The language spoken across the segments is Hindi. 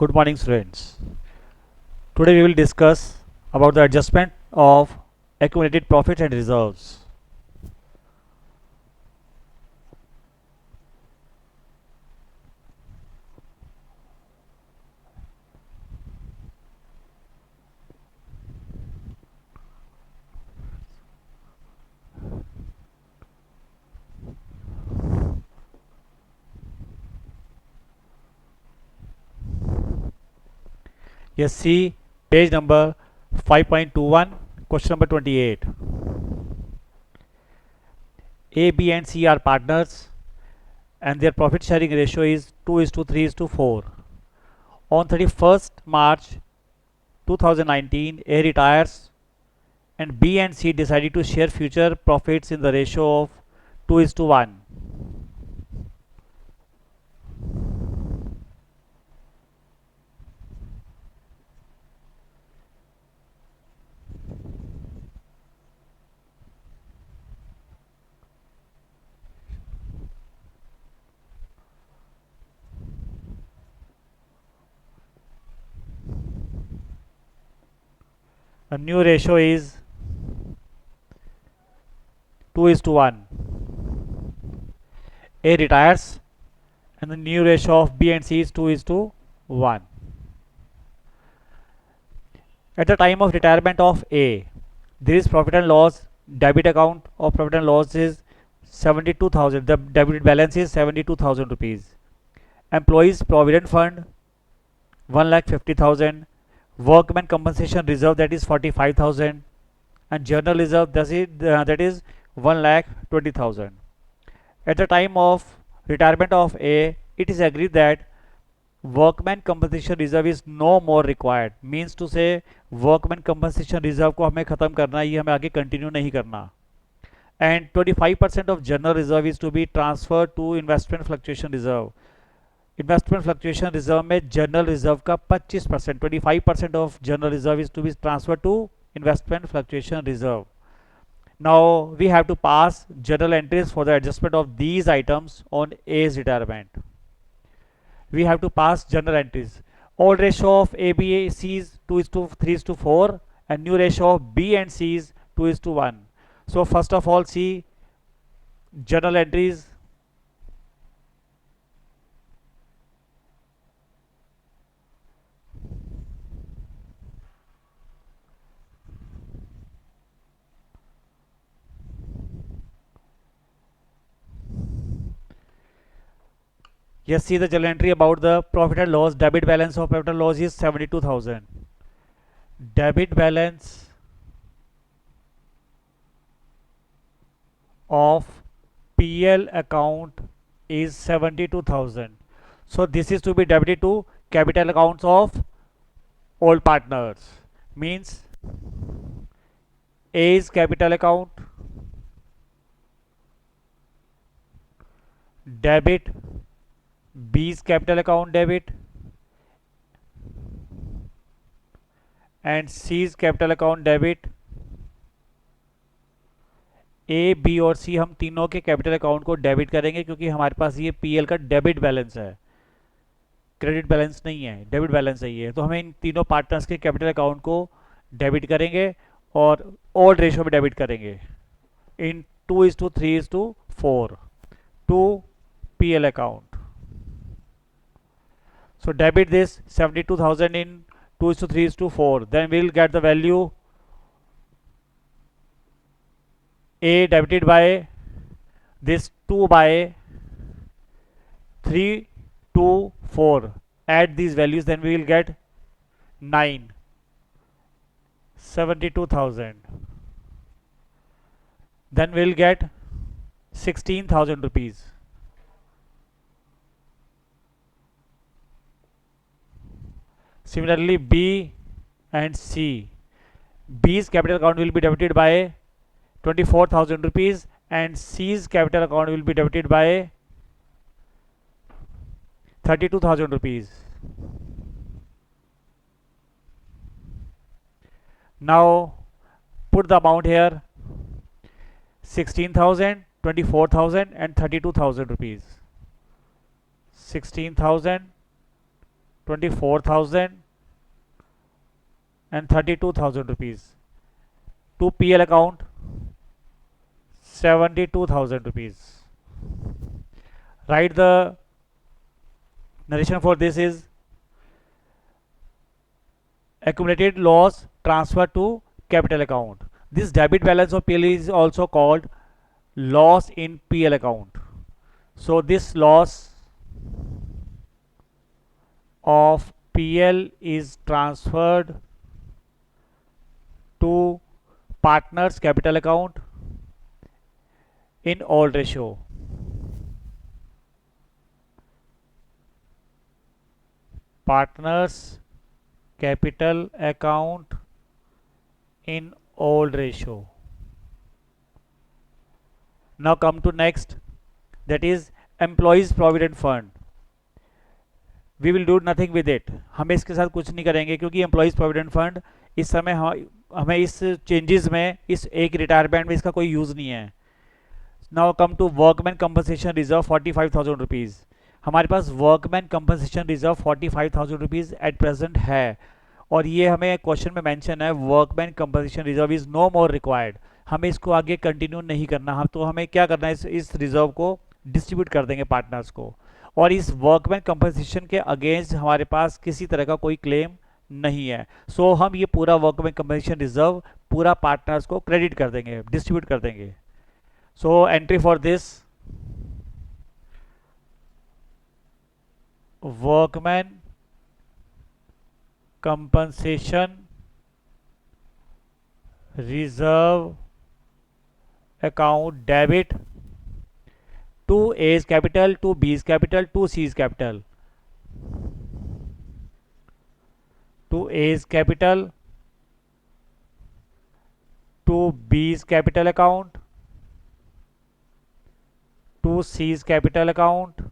Good morning, students. Today we will discuss about the adjustment of accumulated profits and reserves. Yes, see page number 5.21, question number 28. A, B, and C are partners, and their profit sharing ratio is 2 is to 3 is to 4. On 31st March 2019, A retires, and B and C decided to share future profits in the ratio of 2 is to 1. A new ratio is 2 is to 1. A retires, and the new ratio of B and C is 2 is to 1. At the time of retirement of A, there is profit and loss. Debit account of profit and loss is 72,000. The debit balance is 72,000 rupees. Employees provident fund 1,50,000. Workman compensation reserve, that is 45,000, and general reserve, that is 1,20,000. At the time of retirement of A, it is agreed that workman compensation reserve is no more required, means to say workman compensation reserve को हमें खत्म करना है, ये हमें आगे कंटिन्यू नहीं करना. And 25% of general reserve is to be transfer to investment fluctuation reserve. Investment fluctuation reserve में जनरल रिजर्व का 25%, 25% of general reserve is to be transfer to investment fluctuation reserve. Now we have to pass journal entries for the adjustment of these items on A's retirement. We have to pass journal entries. Old ratio of A, B, C is 2 is to 3 is to 4, and new ratio of B and C is 2 is to 1. So first of all, see journal entries. Yes, see the journal entry about the profit and loss. Debit balance of profit and loss is 72,000. Debit balance of PL account is 72,000. So this is to be debited to capital accounts of all partners. Means A is capital account, debit B's capital account debit, and C's capital account debit. A, B और सी हम तीनों के कैपिटल अकाउंट को डेबिट करेंगे, क्योंकि हमारे पास ये पीएल का डेबिट बैलेंस है, क्रेडिट बैलेंस नहीं है, डेबिट बैलेंस है ये. तो हमें इन तीनों पार्टनर्स के कैपिटल अकाउंट को डेबिट करेंगे और ओल्ड रेशियो में डेबिट करेंगे इन 2 is to 3 is to 4 to PL account. So debit this 72,000 in 2 is to 3 is to 4. Then we will get the value A debited by this 2 by 3 to 4. Add these values, then we will get 9. 72,000. Then we will get 16,000 rupees. Similarly, B and C. B's capital account will be debited by 24,000 rupees, and C's capital account will be debited by 32,000 rupees. Now put the amount here: 16,000, 24,000 and 32,000 rupees. 16,000, 24,000 and 32,000 rupees. To PL account 72,000 rupees. Write the narration for this is accumulated loss transfer to capital account. This debit balance of PL is also called loss in PL account. So this loss of PL is transferred to partners capital account in old ratio. Partners capital account in old ratio. Now come to next, that is employees provident fund. We will do nothing with it, हम इसके साथ कुछ नहीं करेंगे क्योंकि एम्प्लॉयज़ प्रोविडेंट फंड इस समय हमें इस चेंजेस में इस एक रिटायरमेंट में इसका कोई यूज़ नहीं है. Now come to workman compensation reserve 45,000 rupees. हमारे पास workman compensation reserve 45,000 rupees at present है और ये हमें क्वेश्चन में मेंशन है workman compensation reserve is no more required. हमें इसको आगे कंटिन्यू नहीं करना, हम तो हमें क्या करना है इस रिजर्व को डिस्ट्रीब्यूट कर देंगे पार्टनर्स को. और इस वर्कमैन कंपनसेशन के अगेंस्ट हमारे पास किसी तरह का कोई क्लेम नहीं है. सो हम ये पूरा वर्कमैन कंपनसेशन रिजर्व पूरा पार्टनर्स को क्रेडिट कर देंगे, डिस्ट्रीब्यूट कर देंगे. So entry for this workman compensation reserve account debit to A's capital, to B's capital, to C's capital. To A's capital, to B's capital account, to C's capital account,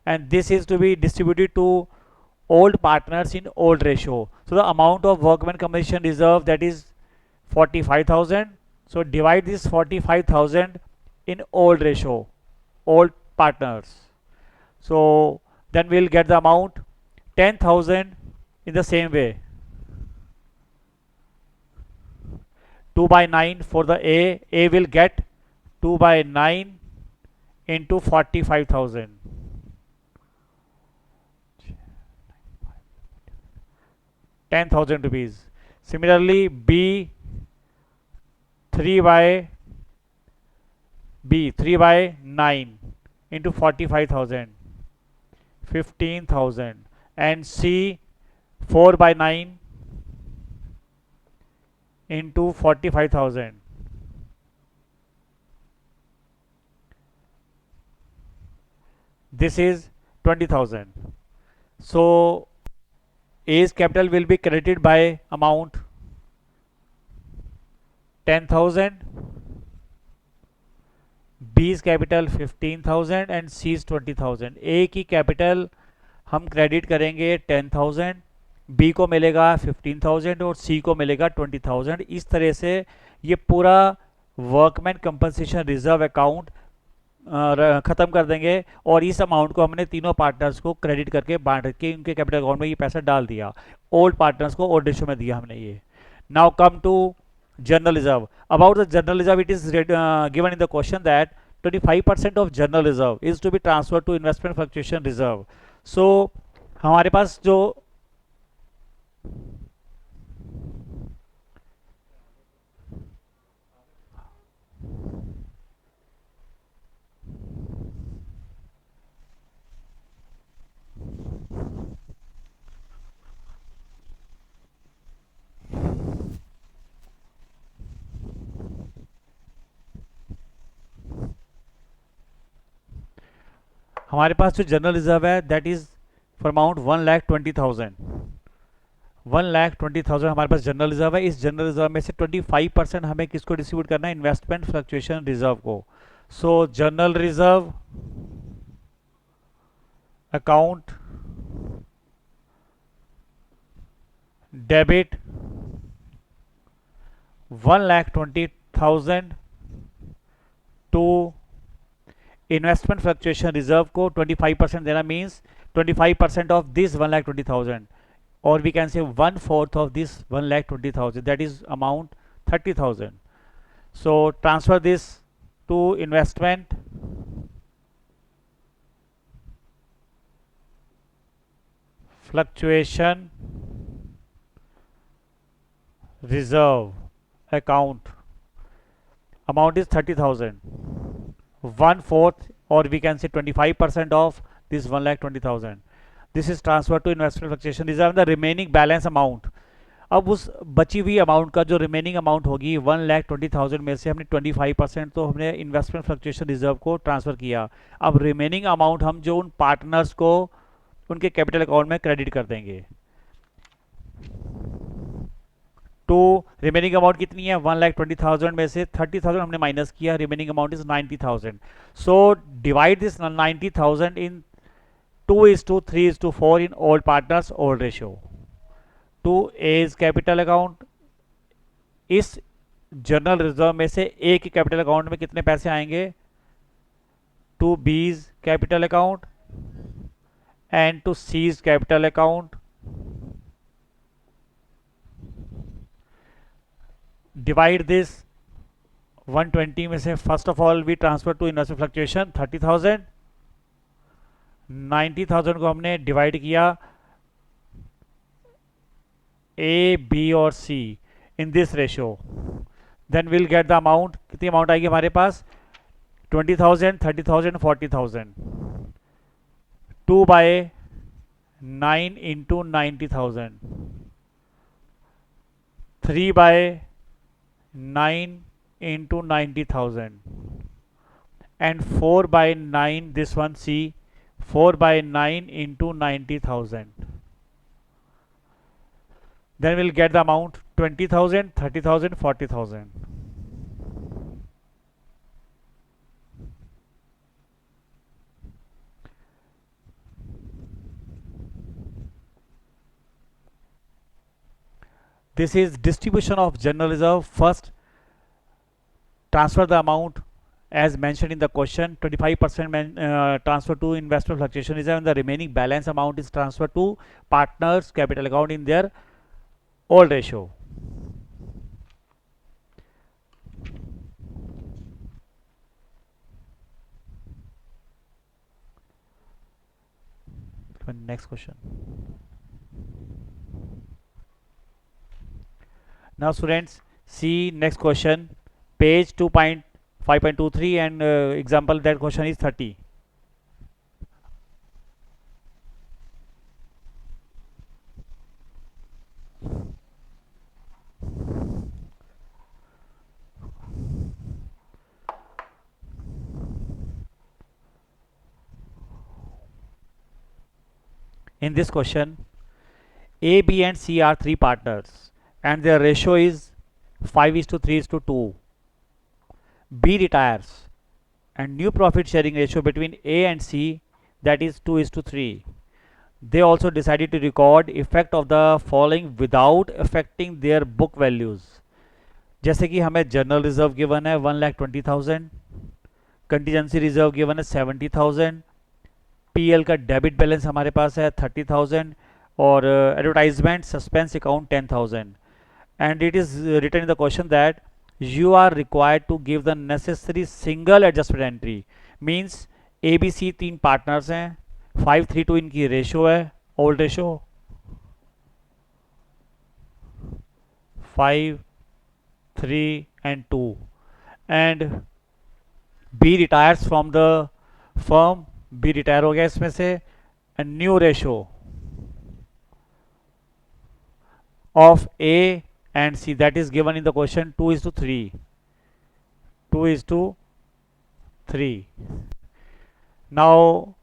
and this is to be distributed to old partners in old ratio. So the amount of workman compensation reserve, that is 45,000. So divide this 45,000 in old ratio, old partners. So then we'll get the amount 10,000 in the same way. 2 by 9 for the A will get 2 by 9 into 45,000. 10,000 rupees. Similarly, B 3 by 9 into 45,000, 15,000, and C 4 by 9 into 45,000. This is 20,000. So A's capital will be credited by amount 10,000, B's capital 15,000 and C's 20,000. A की कैपिटल हम क्रेडिट करेंगे 10,000, B को मिलेगा 15,000 और C को मिलेगा 20,000. इस तरह से ये पूरा वर्कमैन कंपनसेशन रिजर्व अकाउंट ख़त्म कर देंगे और इस अमाउंट को हमने तीनों पार्टनर्स को क्रेडिट करके बांट के उनके कैपिटल अकाउंट में ये पैसा डाल दिया. ओल्ड पार्टनर्स को ओल्ड रेशियो में दिया हमने ये. Now come to general reserve. About the general reserve, it is given in the question that 25% of general reserve is to be transferred to investment fluctuation reserve. So हमारे पास जो हमारे पास जो जनरल रिजर्व है दैट इज फॉर अमाउंट 1,20,000. 1,20,000 हमारे पास जनरल रिजर्व है. इस जनरल रिजर्व में से 25% हमें किसको डिस्ट्रीब्यूट करना है? इन्वेस्टमेंट फ्लक्चुएशन रिजर्व को. So general reserve account debit 1,20,000 to investment fluctuation reserve को 25% देना means 25% of this 1,20,000 or we can say 1/4 of this 1,20,000, that is amount 30,000. So transfer this to investment fluctuation reserve account. Amount is 30,000. 1/4 or we can say 25% of this 1,20,000. This is transferred to investment fluctuation reserve. The remaining balance amount, अब उस बची हुई अमाउंट का जो रिमेनिंग अमाउंट होगी 1,20,000 में से हमने 25% तो हमने इन्वेस्टमेंट फ्लक्चुएशन रिजर्व को ट्रांसफ़र किया. अब रिमेनिंग अमाउंट हम जो उन पार्टनर्स को उनके कैपिटल अकाउंट में क्रेडिट कर देंगे. तो रिमेनिंग अमाउंट कितनी है? 1,20,000 में से 30,000 हमने माइनस किया, remaining amount is 90,000. So divide this 90,000 in 2:3:4 in all partners old ratio. To A's capital account, इस जनरल रिजर्व में से ए के कैपिटल अकाउंट में कितने पैसे आएंगे? To B's capital account and to C's capital account. Divide this 120 में से first of all we transfer to investment fluctuation 30,000. 90,000 को हमने डिवाइड किया ए, बी और C in this ratio. Then will get the amount. कितनी अमाउंट आएगी हमारे पास? 20,000, 30,000, 40,000. 2/9 into 90,000. 3/9 into 90,000 and 4/9 this one C, 4/9 into 90,000. Then we'll get the amount 20,000, 30,000, 40,000. This is distribution of general reserve. First, transfer the amount as mentioned in the question. 25% transfer to investment fluctuation reserve and the remaining balance amount is transferred to partners capital account in their old ratio. Next question. Now students, see next question, page 2.5.23 and example that question is 30. In this question, A, B and C are three partners and their ratio is 5:3:2. B retires and new profit sharing ratio between A and C, that is 2:3. They also decided to record effect of the following without affecting their book values. जैसे कि हमें जनरल रिजर्व गिवन है 1,20,000, कंटीजेंसी रिजर्व गिवन है 70,000, पीएल का डेबिट बैलेंस हमारे पास है 30,000 और advertisement suspense account 10,000. And it is written in the question that you are required to give the necessary single adjustment entry. Means ABC तीन पार्टनर्स हैं, 5:3:2 इनकी रेशियो है, old ratio 5:3:2 and B retires from the firm. B retire हो गया इसमें से. And new ratio of A and C that is given in the question 2:3. 2:3. Now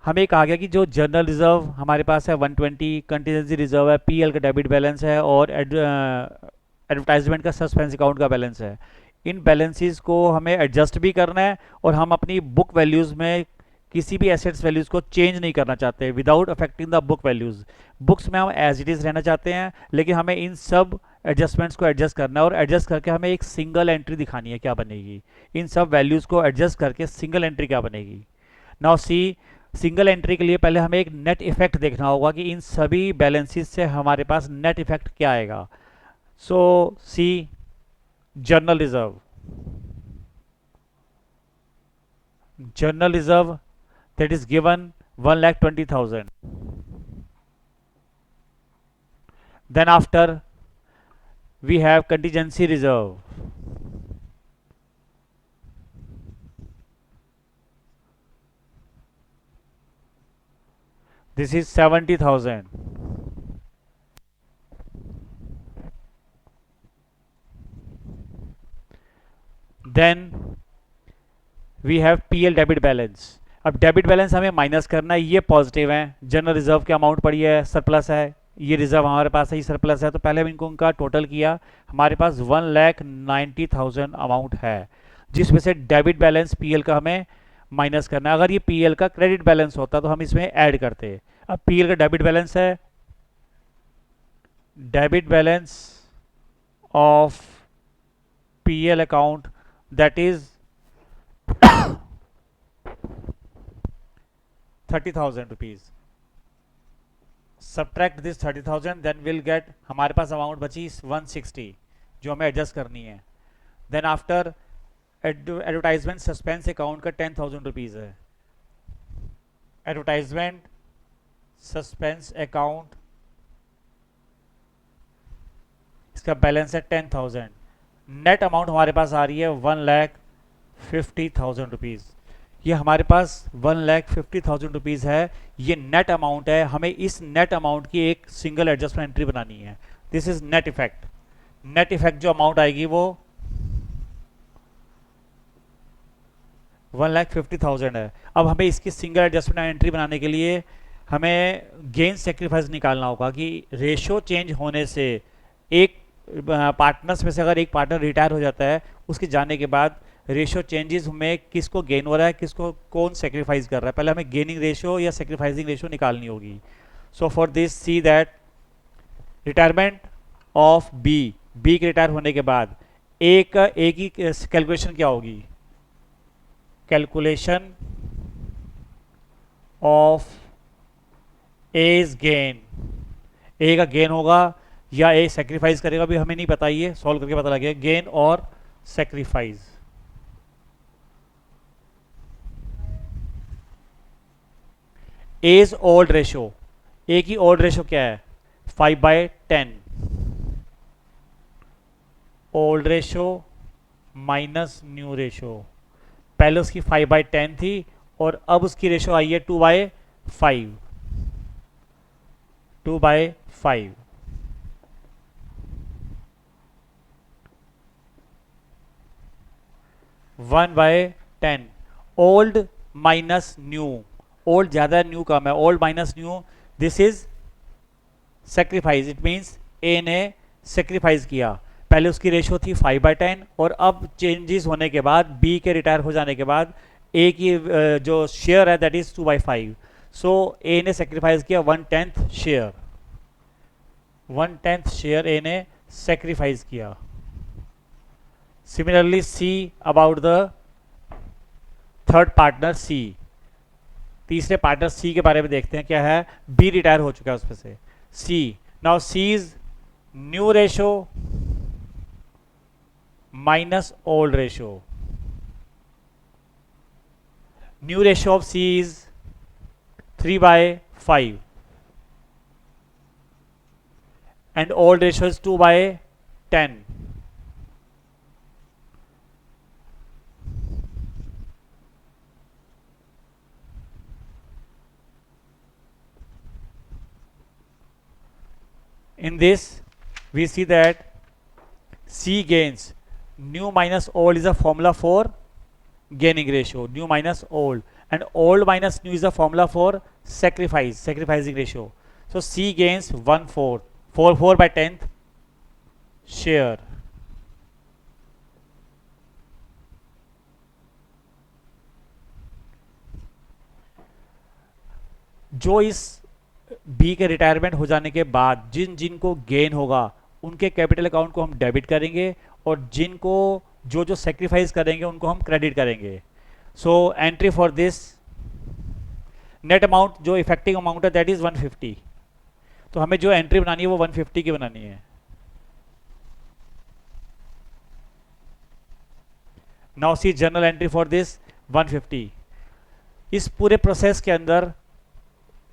हमें कहा गया कि जो जनरल रिजर्व हमारे पास है 120, कंटीजेंसी रिजर्व है, पीएल का डेबिट बैलेंस है और एडवर्टाइजमेंट का सस्पेंस अकाउंट का बैलेंस है. इन बैलेंसेस को हमें एडजस्ट भी करना है और हम अपनी बुक वैल्यूज़ में किसी भी एसेट्स वैल्यूज़ को चेंज नहीं करना चाहते without affecting the book values. Books में हम एज इट इज़ रहना चाहते हैं, लेकिन हमें इन सब एडजस्टमेंट्स को एडजस्ट करना है और एडजस्ट करके हमें एक सिंगल एंट्री दिखानी है क्या बनेगी। इन सब वैल्यूज़ को एडजस्ट करके सिंगल एंट्री क्या बनेगी। नाउ सी, सिंगल एंट्री के लिए पहले हमें एक नेट इफेक्ट देखना होगा कि इन सभी बैलेंसेस से हमारे पास नेट इफेक्ट क्या आएगा। So see, general reserve, that is given 1,20,000. Then after we have contingency reserve. This is 70,000. Then we have PL debit balance. अब डेबिट बैलेंस हमें माइनस करना है, ये पॉजिटिव है, जनरल रिजर्व की अमाउंट पड़ी है, सरप्लस है, ये रिजर्व हमारे पास है, ये सरप्लस है, तो पहले हम इनको उनका टोटल किया, हमारे पास 1,90,000 अमाउंट है, जिसमें से डेबिट बैलेंस पीएल का हमें माइनस करना है। अगर ये पीएल का क्रेडिट बैलेंस होता तो हम इसमें ऐड करते। अब पीएल का डेबिट बैलेंस है, debit balance of PL account that is 30,000 rupees. Subtract this 30,000, then will get, हमारे पास अमाउंट बची 160 जो हमें एडजस्ट करनी है। Then after advertisement suspense account का 10,000 रुपीज है। एडवर्टाइजमेंट सस्पेंस अकाउंट, इसका बैलेंस है 10,000। नेट अमाउंट हमारे पास आ रही है 1,50,000 रुपीज। ये हमारे पास 1,50,000 रुपीज़ है, ये नेट अमाउंट है। हमें इस नेट अमाउंट की एक सिंगल एडजस्टमेंट एंट्री बनानी है। This is net effect. Net effect जो अमाउंट आएगी वो 1,50,000 है। अब हमें इसकी सिंगल एडजस्टमेंट एंट्री बनाने के लिए हमें गेन सेक्रीफाइस निकालना होगा कि रेशियो चेंज होने से एक पार्टनर्स में से अगर एक पार्टनर रिटायर हो जाता है, उसके जाने के बाद रेशियो चेंजेस में किसको गेन हो रहा है, किसको कौन सेक्रीफाइस कर रहा है, पहले हमें गेनिंग रेशियो या सेक्रीफाइसिंग रेशियो निकालनी होगी। So for this C that retirement of B, B के रिटायर होने के बाद ए की कैलकुलेशन क्या होगी, calculation of A's gain, A का गेन होगा या ए सेक्रीफाइस करेगा भी हमें नहीं पता, ये सॉल्व करके पता लगेगा, गेन और सेक्रीफाइस। एज ओल्ड रेशो, ए की ओल्ड रेशो क्या है 5/10, old ratio minus new ratio. पहले उसकी 5/10 थी और अब उसकी रेशो आई है 2/5, 2/5। One by 10, old minus new, old ज्यादा न्यू कम है, old minus new, this is sacrifice. It means A ने सेक्रीफाइस किया, पहले उसकी रेशियो थी 5/10 और अब चेंजेस होने के बाद बी के रिटायर हो जाने के बाद ए की जो शेयर है दैट इज 2/5। सो ए ने सेक्रीफाइस किया 1/10 शेयर, 1/10 शेयर ए ने सेक्रीफाइस किया। Similarly C, about the third partner C, तीसरे पार्टनर सी के बारे में देखते हैं क्या है। बी रिटायर हो चुका है उसमें से, C. Now C is new ratio minus old ratio, new ratio of C is 3/5 and old ratio is 2/10. In this we see that C gains, new minus old is a formula for gaining ratio, new minus old, and old minus new is a formula for sacrificing ratio. So C gains 1/4, 4/10 share. जो इस बी के रिटायरमेंट हो जाने के बाद जिन जिनको गेन होगा उनके कैपिटल अकाउंट को हम डेबिट करेंगे और जिनको जो जो सेक्रीफाइस करेंगे उनको हम क्रेडिट करेंगे. So entry for this net amount जो इफेक्टिव अमाउंट है दैट इज 150. तो हमें जो एंट्री बनानी है वो 150 की बनानी है. Now see journal entry for this 150. इस पूरे प्रोसेस के अंदर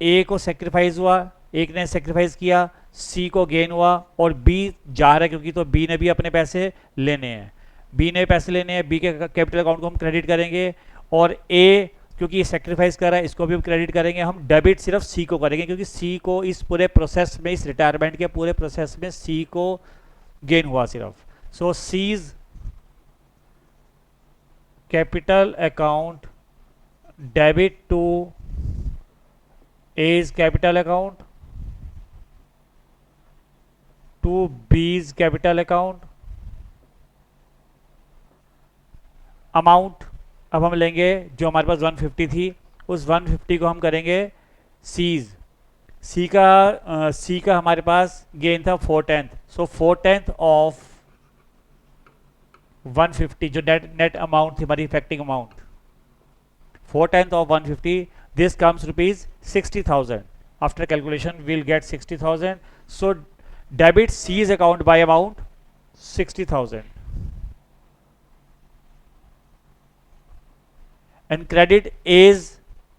ए को सेक्रीफाइस हुआ, एक ने सेक्रीफाइस किया, सी को गेन हुआ और बी जा रहा है क्योंकि तो बी ने भी अपने पैसे लेने हैं. बी ने पैसे लेने हैं, बी के कैपिटल अकाउंट को हम क्रेडिट करेंगे और ए क्योंकि ये सेक्रीफाइस कर रहा है इसको भी हम क्रेडिट करेंगे. हम डेबिट सिर्फ सी को करेंगे क्योंकि सी को इस पूरे प्रोसेस में, इस रिटायरमेंट के पूरे प्रोसेस में सी को गेन हुआ सिर्फ. So C's capital account debit to A's capital account to B's capital account. Amount अब हम लेंगे जो हमारे पास 150 थी, उस 150 को हम करेंगे सीज. सी का हमारे पास गेन था 4/10. सो 4/10 ऑफ 150 जो नेट अमाउंट थी हमारी effective amount, 4/10 of 150. This comes rupees 60,000. After calculation, we'll get 60,000. So debit C's account by amount 60,000 and credit A's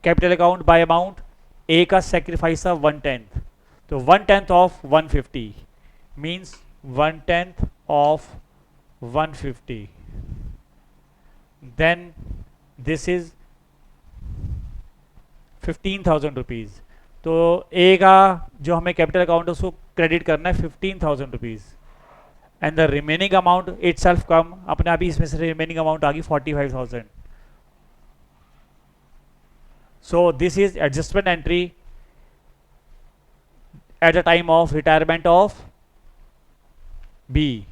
capital account by amount. A का sacrifice था 1/10. तो 1/10 of 150 means 1/10 of 150. Then this is 15,000 rupees. तो ए का जो हमें कैपिटल अकाउंट है उसको क्रेडिट करना है 15,000 rupees and the remaining amount itself come, अपने आप ही इसमें से रिमेनिंग अमाउंट आ गई 45,000. So this is adjustment entry at the time of retirement of B.